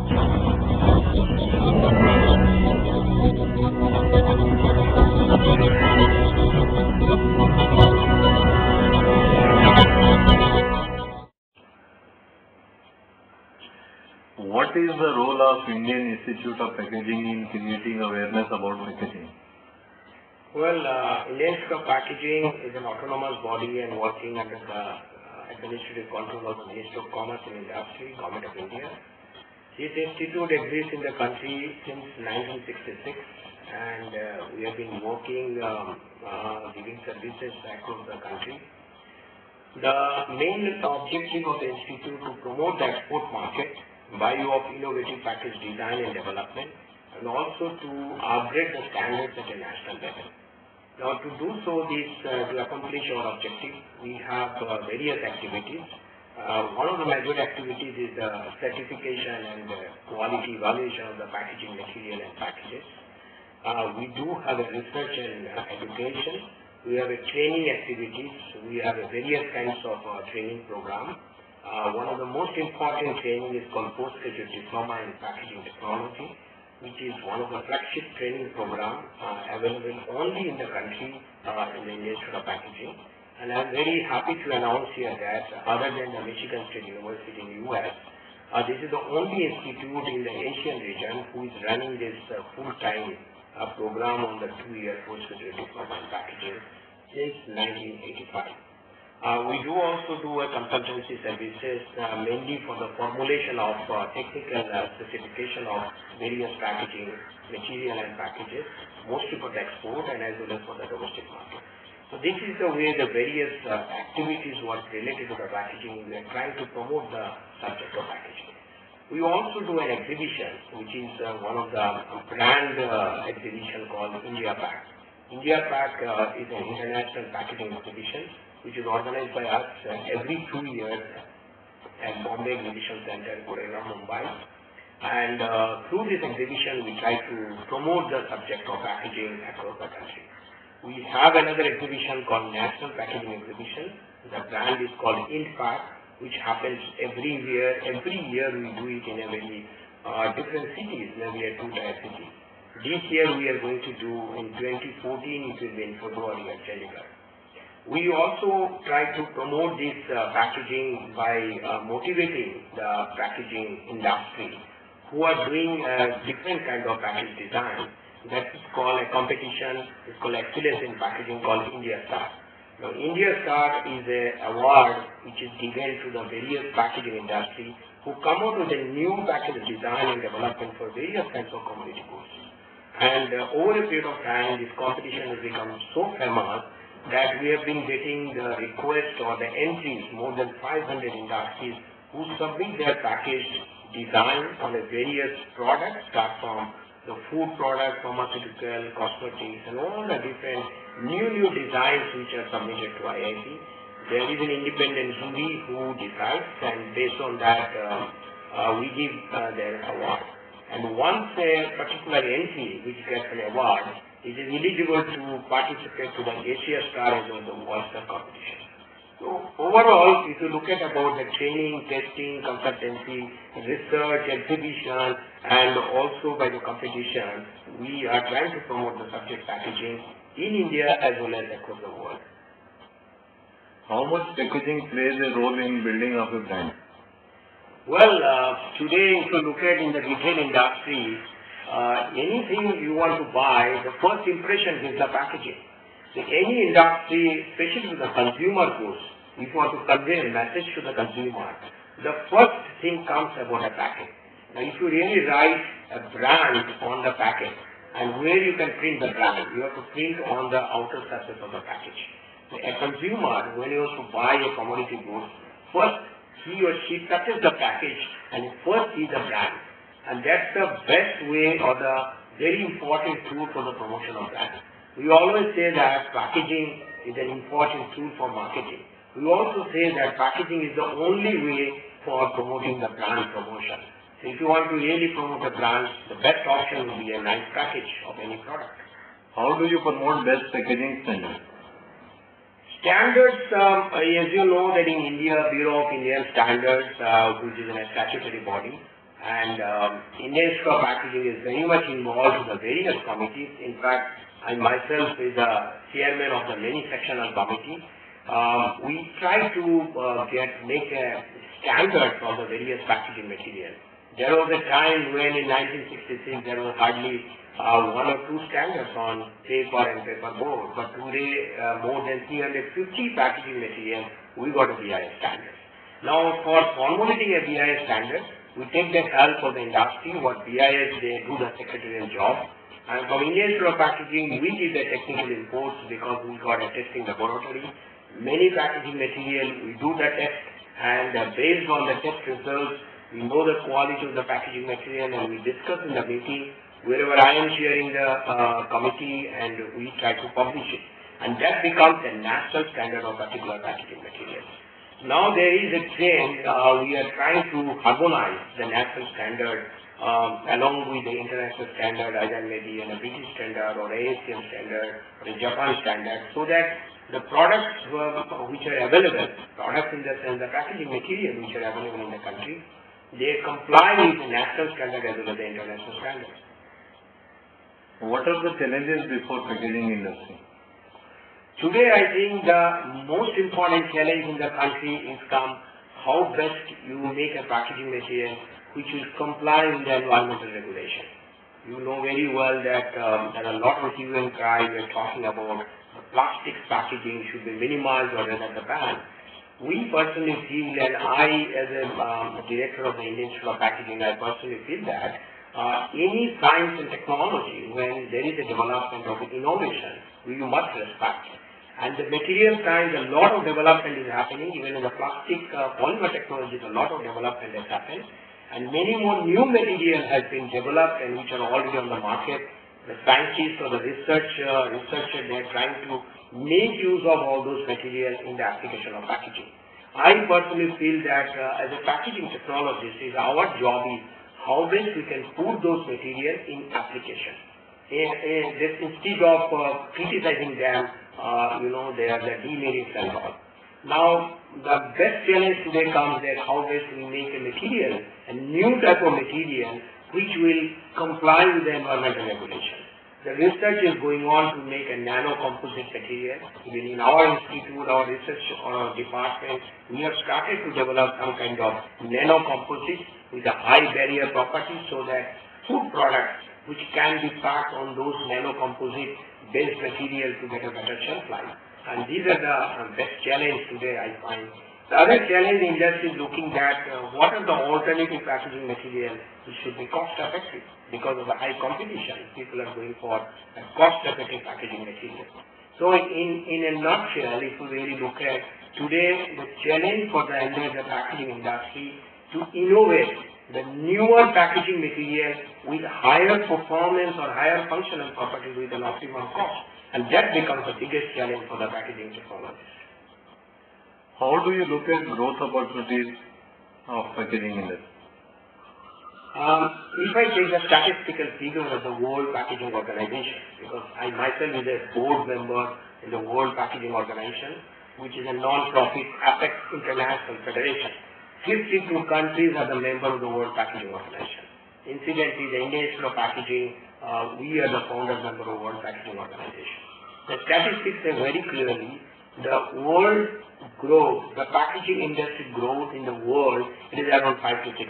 What is the role of Indian Institute of Packaging in creating awareness about packaging? Well, Indian Institute of Packaging is an autonomous body and working under the administrative control of the Ministry of Commerce and Industry, Government of India. This institute exists in the country since 1966 and we have been working, giving services across the country. The main objective of the institute to promote the export market by way of innovative package design and development, and also to upgrade the standards at a national level. Now, to do so, to accomplish our objective, we have various activities. One of the major activities is the certification and quality evaluation of the packaging material and packages. We do have a research and education. We have a training activities. We have a various kinds of training program. One of the most important training is called Postgraduate Diploma in Packaging Technology, which is one of the flagship training program available only in the country in the Indian Institute of Packaging. And I'm very happy to announce here that other than the Michigan State University in US, this is the only institute in the Asian region who is running this full-time program on the 2-year postgraduate diploma in packaging since 1985. We do also do a consultancy services mainly for the formulation of technical specification of various packaging material and packages, mostly for the export and as well as for the domestic market. So this is the way the various activities work related to the packaging. We are trying to promote the subject of packaging. We also do an exhibition, which is one of the brand exhibition called India Pack. India Pack is an international packaging exhibition which is organized by us every 2 years at Bombay Exhibition Center, Mumbai. And through this exhibition, we try to promote the subject of packaging across the country. We have another exhibition called National Packaging Exhibition. The brand is called INPAC, which happens every year. Every year we do it in a very different cities, maybe a 2-tier city. This year we are going to do in 2014, it will be in February at Chandigarh. We also try to promote this packaging by motivating the packaging industry who are doing different kind of package design. That is called a competition, it's called excellence in packaging called N.C.Saha. Now, N.C.Saha is an award which is given to the various packaging industry who come out with a new package design and development for various kinds of commodity goods. And over a period of time, this competition has become so famous that we have been getting the request or the entries, more than 500 industries who submit their package design on a various products, start from the food products, pharmaceutical, cosmetics, and all the different new designs which are submitted to IIT. There is an independent jury who decides, and based on that, we give their award. And once a particular entry which gets an award, it is eligible to participate to the Asia Star as well as the World Star competition. So overall, if you look at about the training, testing, consultancy, research, exhibition, and also by the competition, we are trying to promote the subject packaging in India as well as across the world. How much packaging plays a role in building up a brand? Well, today if you look at in the retail industry, anything you want to buy, the first impression is the packaging. In any industry, especially to the consumer goods, if you want to convey a message to the consumer, the first thing comes about a package. Now, if you really write a brand on the package, and where you can print the brand, you have to print on the outer surface of the package. So a consumer, when he wants to buy a commodity good, first he or she touches the package and first sees the brand. And that's the best way or the very important tool for the promotion of brand. We always say that packaging is an important tool for marketing. We also say that packaging is the only way for promoting the brand promotion. So if you want to really promote a brand, the best option would be a nice package of any product. How do you promote best packaging standards? Standards, as you know that in India, Bureau of Indian Standards, which is a statutory body, And Indian Institute of Packaging is very much involved in the various committees. In fact, I myself is the chairman of the many sectional committee. We try to make a standard for the various packaging materials. There was a time when in 1966 there was hardly one or two standards on paper and paper board, but today more than 350 packaging materials we got a BIS standard. Now for formulating a BIS standard, we take the help of the industry. What BIS, they do the secretarial job. And from Indian Institute of Packaging, we did the technical imports because we got a testing laboratory. Many packaging material, we do the test, and based on the test results, we know the quality of the packaging material, and we discuss in the meeting wherever I am chairing the committee, and we try to publish it. And that becomes a national standard of particular packaging material. Now there is a trend, we are trying to harmonize the national standard along with the international standard, either maybe a British standard or ASEAN standard or a Japan standard, so that the products which are available, products in the sense the packaging material which are available in the country, they comply with the national standard as well as the international standard. What are the challenges before packaging industry? Today, I think the most important challenge in the country is how best you make a packaging material which will comply with the environmental regulation. You know very well that there are a lot of hue and cry. We are talking about the plastics packaging should be minimized or rather the ban. We personally feel, and I as a director of the Indian Institute of Packaging, I personally feel that any science and technology, when there is a development of innovation, we must respect. And the material science, a lot of development is happening. Even in the plastic polymer technologies, a lot of development has happened. And many more new materials have been developed and which are already on the market. The scientists or the researchers, they are trying to make use of all those materials in the application of packaging. I personally feel that as a packaging technologist, our job is how best we can put those materials in application. Instead of criticizing them, they are the demerits and all. Now, the best challenge today comes that how best we make a material, a new type of material, which will comply with the environmental regulation. The research is going on to make a nano-composite material. Even in our institute, our research department, we have started to develop some kind of nano-composite with a high barrier property so that food products which can be packed on those nano-composite based material to get a better shelf life. And these are the best challenge today, I find. The other challenge the industry is looking at what are the alternative packaging materials which should be cost effective. Because of the high competition, people are going for a cost effective packaging material. So in a nutshell, if you really look at today, the challenge for the entire packaging industry to innovate the newer packaging material with higher performance or higher functional properties with an optimum cost. And that becomes the biggest challenge for the packaging technologies. How do you look at growth opportunities of packaging industry? If I take the statistical figure of the World Packaging Organization, because I myself is a board member in the World Packaging Organization, which is a non-profit APEX International Federation. 52 countries are the member of the World Packaging Organization. Incidentally, the Indian Institute of Packaging, we are the founder member of the World Packaging Organization. The statistics say very clearly the world growth, the packaging industry growth in the world, it is around 5 to 6%.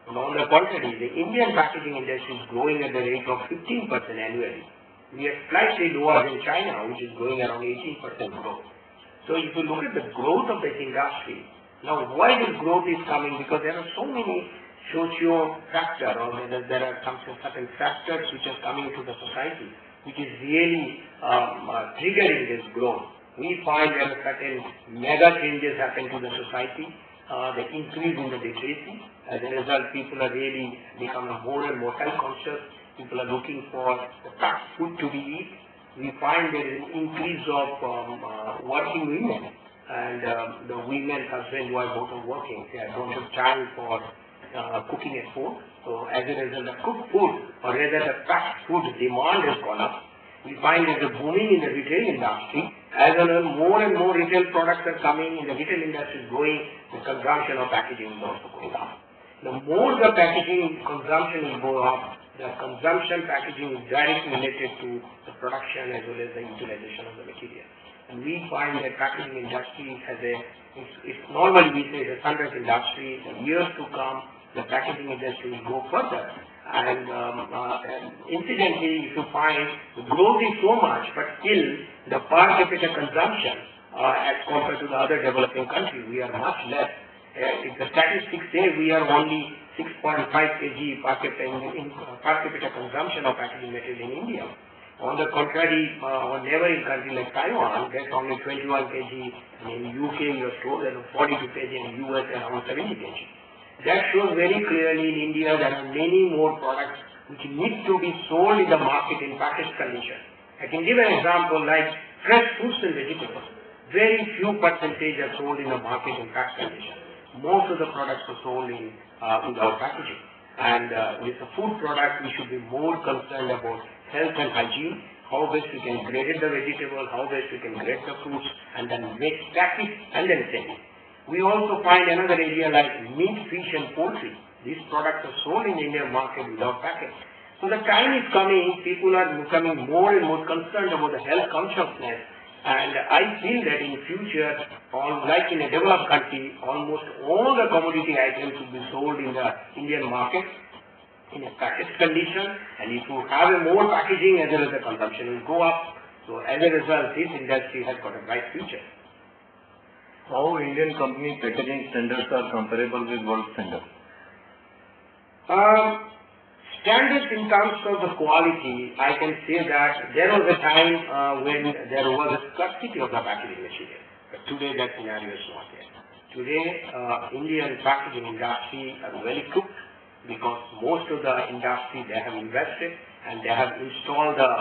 And on the contrary, the Indian packaging industry is growing at the rate of 15% annually. We are slightly lower than China, which is growing around 18% growth. So if you look at the growth of this industry, now why this growth is coming? Because there are so many socio factors, or there are some certain factors which are coming to the society, which is really triggering this growth. We find there are certain mega changes happen to the society, the increase in the literacy. As a result, people are really becoming more and more health conscious. People are looking for the fast food to be eaten. We find there is an increase of working women. And the women husbands who are both working, they don't have time for cooking at home. So as a result, the cooked food, or rather the fast food demand has gone up. We find there's a booming in the retail industry. As well as more and more retail products are coming in, the retail industry is growing, the consumption of packaging is also going up. the more the packaging consumption will go up, the consumption packaging is directly related to the production as well as the utilization of the material. And we find that packaging industry has it's normally we say it's a sunrise industry. In years to come, the packaging industry will go further. And incidentally, if you find the growth is so much, but still the per capita consumption as compared to the other developing countries, we are much less. If the statistics say we are only 6.5 kg per capita consumption of packaging material in India. On the contrary, on neighboring country like Taiwan, that's only 21 kg, and in UK you are told that 42 kg, and US around 70 kg. That shows very clearly in India there are many more products which need to be sold in the market in packaged condition. I can give an example like fresh fruits and vegetables. Very few percentage are sold in the market in packed condition. Most of the products are sold in without packaging. And with a food product, we should be more concerned about health and hygiene, how best we can grade the vegetable, how best we can grade the fruits, and then pack it and then sell it. We also find another area like meat, fish, and poultry. These products are sold in the Indian market without packaging. So the time is coming, people are becoming more and more concerned about the health consciousness. And I feel that in future, like in a developed country, almost all the commodity items will be sold in the Indian market in a packaged condition. And if you have a more packaging, as well as the consumption will go up. So as a result, this industry has got a bright future. How Indian company packaging standards are comparable with world standards? Standards in terms of the quality, I can say that there was a time when there was a scarcity of the packaging material. But today that scenario is not there. Today, Indian packaging industry are well equipped because most of the industry they have invested and they have installed the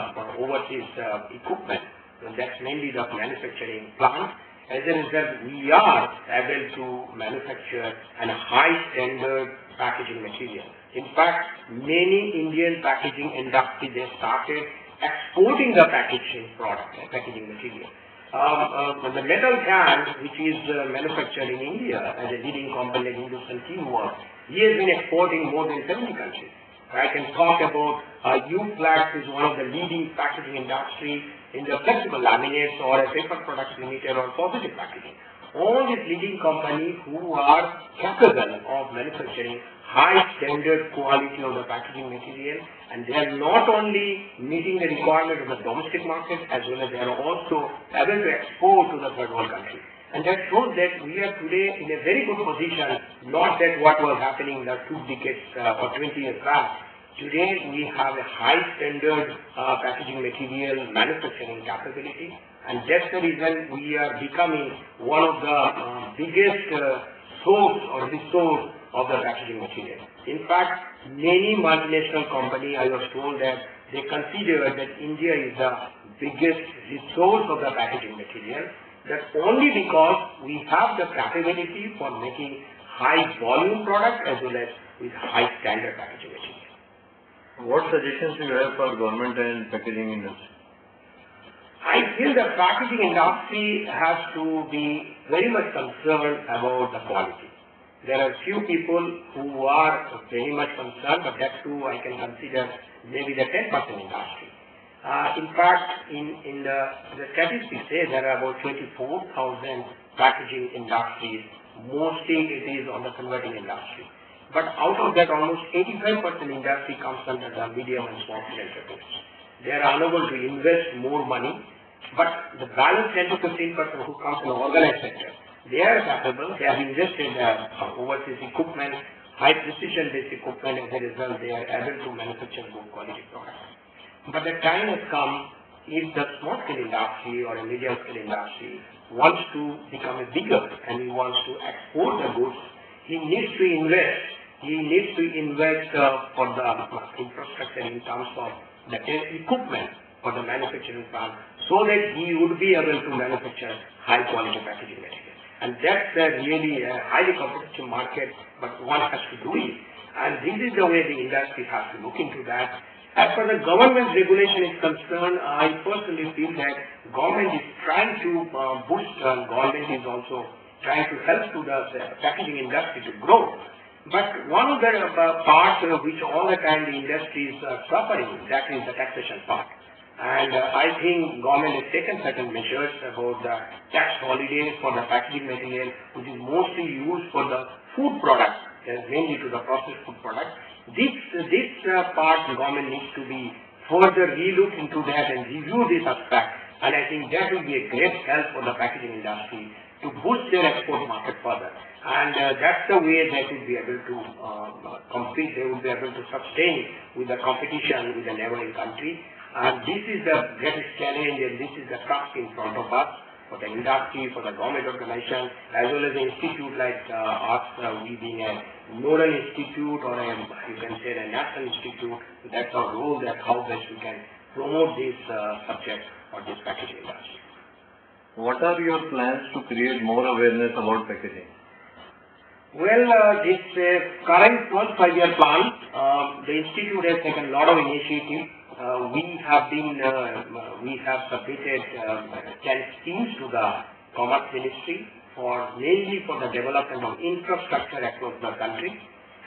overseas equipment. So that's mainly the manufacturing plant. As a result, we are able to manufacture a high standard packaging material. In fact, many Indian packaging industry, they started exporting the packaging product, packaging material. The metal can, which is manufactured in India as a leading company like N.C.Saha, he has been exporting more than 70 countries. I can talk about U-Flax is one of the leading packaging industry in the flexible laminates or a paper products limited or positive packaging. All these leading companies who are capable of manufacturing high standard quality of the packaging material, and they are not only meeting the requirement of the domestic market as well as they are also able to export to the third world country. And that shows that we are today in a very good position, not that what was happening in the 2 decades or 20 years back. Today we have a high standard packaging material manufacturing capability, and that's the reason we are becoming one of the biggest source or resource of the packaging material. In fact, many multinational companies, I was told that they consider that India is the biggest resource of the packaging material. That's only because we have the capability for making high volume products as well as with high standard packaging material. What suggestions do you have for government and packaging industry? I feel the packaging industry has to be very much concerned about the quality. There are few people who are very much concerned, but that too I can consider maybe the 10% industry. In fact, in the statistics say there are about 24,000 packaging industries. Mostly it is on the converting industry. But out of that, almost 85% industry comes under the medium and small scale enterprises. They are unable to invest more money, but the balance 10 to 15% who comes in the organized sector, they are capable, they have invested overseas equipment, high precision based equipment, as a result they are able to manufacture good quality products. But the time has come, if the small scale industry or a medium scale industry wants to become a bigger and he wants to export the goods, he needs to invest. He needs to invest for the infrastructure in terms of the equipment for the manufacturing plant, so that he would be able to manufacture high quality packaging material. And that's really a highly competitive market, but one has to do it. And this is the way the industry has to look into that. As far as the government regulation is concerned, I personally feel that government is trying to boost, and government is also trying to help to the packaging industry to grow. But one of the parts which all the time the industry is suffering, that is the taxation part. And I think government has taken certain measures about the tax holidays for the packaging material, which is mostly used for the food products, mainly to the processed food products. This part the government needs to be further relook into that and review this aspect. And I think that will be a great help for the packaging industry to boost their export market further. And that's the way they would be able to compete, they would be able to sustain with the competition with the neighboring country. And this is the greatest challenge and this is the task in front of us for the industry, for the government organization, as well as the institute like us, we being a nodal institute or you can say a national institute. That's our role, that how best we can promote this subject or this packaging industry. What are your plans to create more awareness about packaging? Well, this current 12th five-year plan, the institute has taken a lot of initiative. We have submitted 10 schemes to the Commerce Ministry mainly for the development of infrastructure across the country.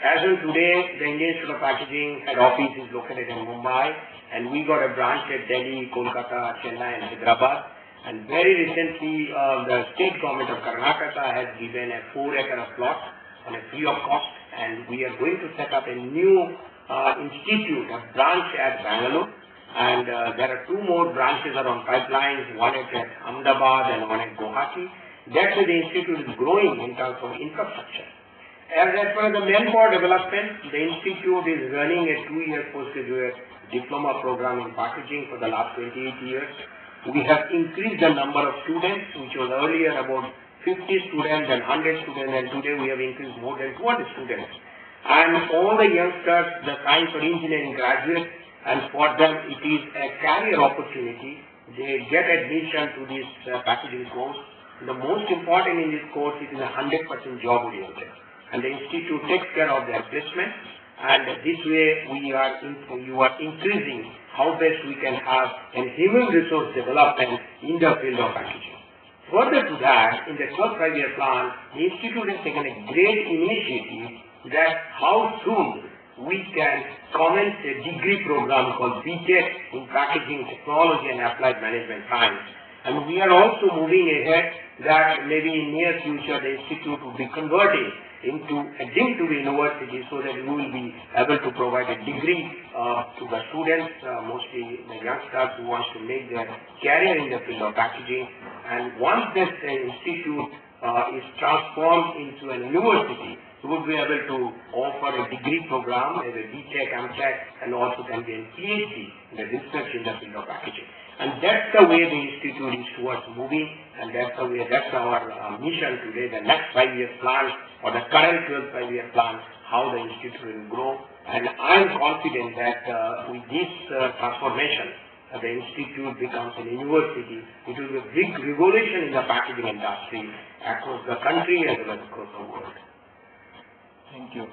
As of today, the Indian Institute of Packaging head office is located in Mumbai, and we got a branch at Delhi, Kolkata, Chennai, and Hyderabad. And very recently, the state government of Karnataka has given a 4-acre plot on a free of cost, and we are going to set up a new institute, a branch at Bangalore, and there are 2 more branches are on pipelines, one at Ahmedabad and one at Guwahati. That's why the institute is growing in terms of infrastructure. As far as the manpower development, the institute is running a 2-year postgraduate diploma program in packaging for the last 28 years. We have increased the number of students, which was earlier about 50 students and 100 students, and today we have increased more than 200 students. And all the youngsters, the science or engineering graduates, and for them it is a career opportunity. They get admission to this packaging course. The most important in this course, it is 100% job oriented, and the institute takes care of their placement. And this way you are increasing how best we can have a human resource development in the field of packaging. Further to that, in the 12th five-year plan, the institute has taken a great initiative that how soon we can commence a degree program called BTech in Packaging Technology and Applied Management Science. And we are also moving ahead that maybe in near future the institute will be converting into a deemed to be university, so that we will be able to provide a degree to the students, mostly the youngsters who want to make their career in the field of packaging. And once this institute is transformed into a university, we will be able to offer a degree program as a BTech, MTech, and also can be a PhD in the research in the field of packaging. And that's the way the institute is towards moving, and that's the way, that's our mission today, the next 5-year plan or the current 12th five-year plan, how the institute will grow. And I'm confident that with this transformation, the institute becomes a university. It will be a big revolution in the packaging industry across the country as well as across the world. Thank you.